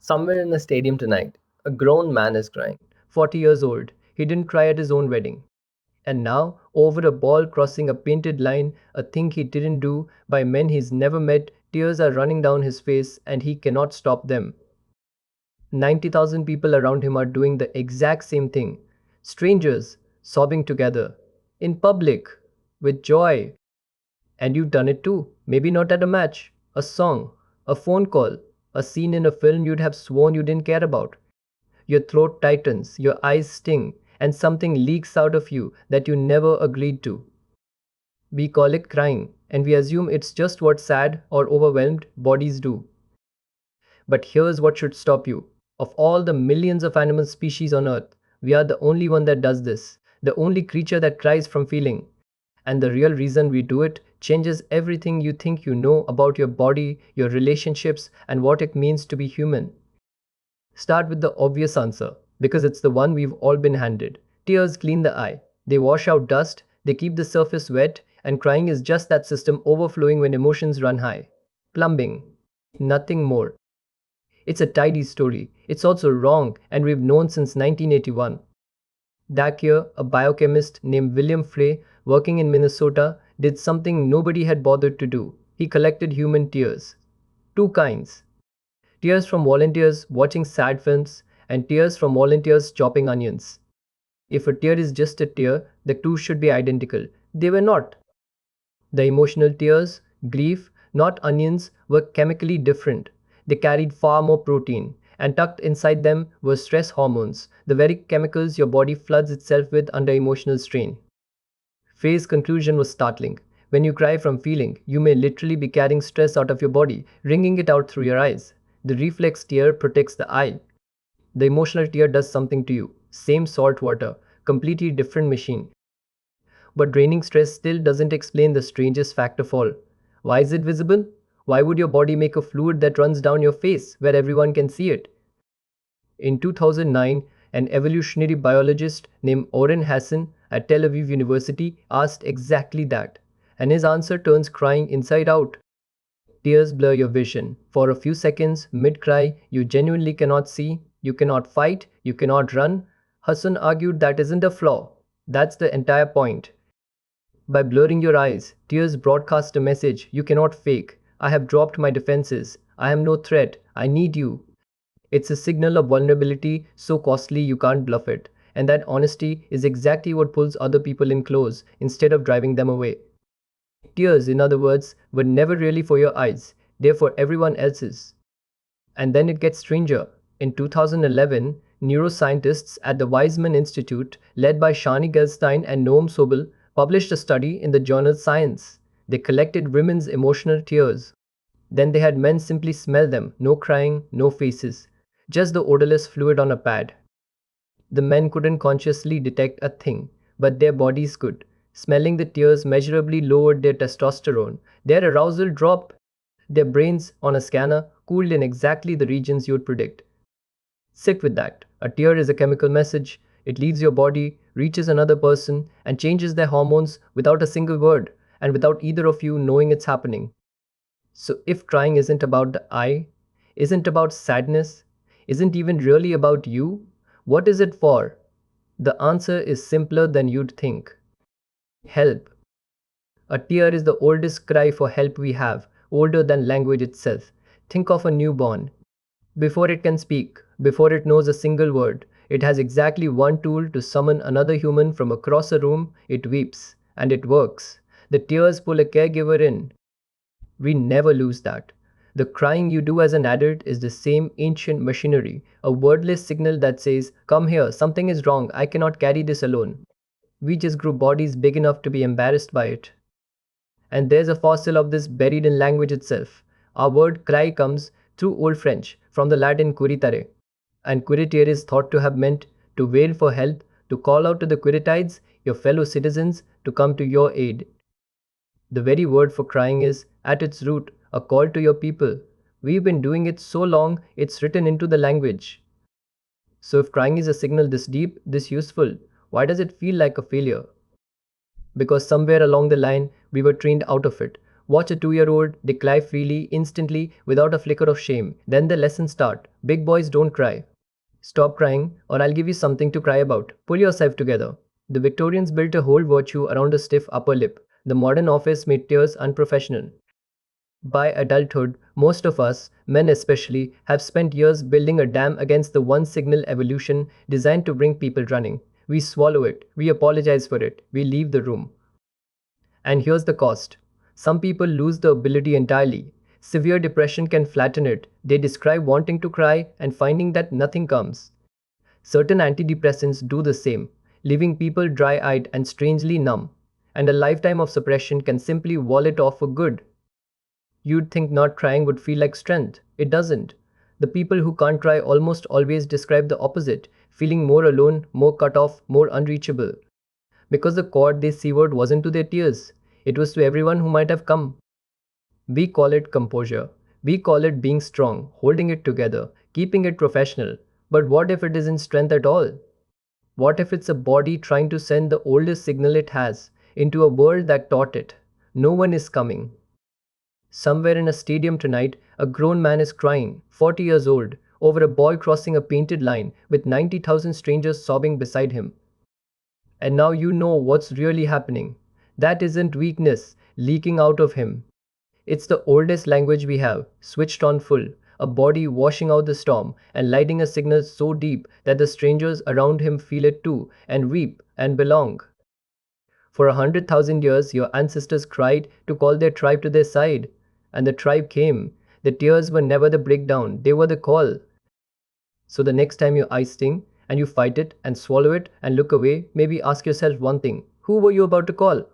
Somewhere in a stadium tonight, a grown man is crying. 40 years old. He didn't cry at his own wedding. And now, over a ball crossing a painted line, a thing he didn't do, by men he's never met, tears are running down his face and he cannot stop them. 90,000 people around him are doing the exact same thing. Strangers, sobbing together. In public, with joy. And you've done it too. Maybe not at a match, a song, a phone call, a scene in a film you'd have sworn you didn't care about. Your throat tightens, your eyes sting, and something leaks out of you that you never agreed to. We call it crying, and we assume it's just what sad or overwhelmed bodies do. But here's what should stop you. Of all the millions of animal species on Earth, we are the only one that does this, the only creature that cries from feeling. And the real reason we do it changes everything you think you know about your body, your relationships, and what it means to be human. Start with the obvious answer, because it's the one we've all been handed. Tears clean the eye. They wash out dust, they keep the surface wet, and crying is just that system overflowing when emotions run high. Plumbing. Nothing more. It's a tidy story. It's also wrong, and we've known since 1981. That year, a biochemist named William Frey, working in Minnesota, did something nobody had bothered to do. He collected human tears. Two kinds. Tears from volunteers watching sad films, and tears from volunteers chopping onions. If a tear is just a tear, the two should be identical. They were not. The emotional tears, grief, not onions, were chemically different. They carried far more protein, and tucked inside them were stress hormones, the very chemicals your body floods itself with under emotional strain. Faye's conclusion was startling. When you cry from feeling, you may literally be carrying stress out of your body, wringing it out through your eyes. The reflex tear protects the eye. The emotional tear does something to you. Same salt water, completely different machine. But draining stress still doesn't explain the strangest fact of all. Why is it visible? Why would your body make a fluid that runs down your face where everyone can see it? In 2009, an evolutionary biologist named Oren Hasson at Tel Aviv University asked exactly that, and his answer turns crying inside out. Tears blur your vision. For a few seconds, mid-cry, you genuinely cannot see, you cannot fight, you cannot run. Hasson argued that isn't a flaw. That's the entire point. By blurring your eyes, tears broadcast a message you cannot fake. I have dropped my defenses. I am no threat. I need you. It's a signal of vulnerability so costly you can't bluff it. And that honesty is exactly what pulls other people in close instead of driving them away. Tears, in other words, were never really for your eyes, they're for everyone else's. And then it gets stranger. In 2011, neuroscientists at the Weizmann Institute, led by Shani Gelstein and Noam Sobel, published a study in the journal Science. They collected women's emotional tears. Then they had men simply smell them, no crying, no faces, just the odorless fluid on a pad. The men couldn't consciously detect a thing, but their bodies could. Smelling the tears measurably lowered their testosterone. Their arousal dropped. Their brains, on a scanner, cooled in exactly the regions you'd predict. Sit with that. A tear is a chemical message. It leaves your body, reaches another person, and changes their hormones without a single word, and without either of you knowing it's happening. So if crying isn't about the I, isn't about sadness, isn't even really about you, what is it for? The answer is simpler than you'd think. Help. A tear is the oldest cry for help we have, older than language itself. Think of a newborn. Before it can speak, before it knows a single word, it has exactly one tool to summon another human from across a room. It weeps, and it works. The tears pull a caregiver in. We never lose that. The crying you do as an adult is the same ancient machinery, a wordless signal that says, "Come here, something is wrong, I cannot carry this alone." We just grew bodies big enough to be embarrassed by it. And there's a fossil of this buried in language itself. Our word cry comes through Old French, from the Latin curitare. And curitare is thought to have meant to wail for help, to call out to the Curitides, your fellow citizens, to come to your aid. The very word for crying is, at its root, a call to your people. We've been doing it so long, it's written into the language. So if crying is a signal this deep, this useful, why does it feel like a failure? Because somewhere along the line, we were trained out of it. Watch a 2-year-old decry freely, instantly, without a flicker of shame. Then the lessons start. Big boys don't cry. Stop crying, or I'll give you something to cry about. Pull yourself together. The Victorians built a whole virtue around a stiff upper lip. The modern office made tears unprofessional. By adulthood, most of us, men especially, have spent years building a dam against the one signal evolution designed to bring people running. We swallow it, we apologize for it, we leave the room. And here's the cost. Some people lose the ability entirely. Severe depression can flatten it. They describe wanting to cry and finding that nothing comes. Certain antidepressants do the same, leaving people dry eyed and strangely numb. And a lifetime of suppression can simply wall it off for good. You'd think not crying would feel like strength. It doesn't. The people who can't cry almost always describe the opposite, feeling more alone, more cut off, more unreachable. Because the cord they severed wasn't to their tears, it was to everyone who might have come. We call it composure. We call it being strong, holding it together, keeping it professional. But what if it isn't strength at all? What if it's a body trying to send the oldest signal it has into a world that taught it? No one is coming. Somewhere in a stadium tonight, a grown man is crying, 40 years old, over a boy crossing a painted line with 90,000 strangers sobbing beside him. And now you know what's really happening. That isn't weakness leaking out of him. It's the oldest language we have, switched on full, a body washing out the storm and lighting a signal so deep that the strangers around him feel it too and weep and belong. For 100,000 years, your ancestors cried to call their tribe to their side, and the tribe came. The tears were never the breakdown, they were the call. So the next time your eyes sting, and you fight it and swallow it and look away, maybe ask yourself one thing: who were you about to call?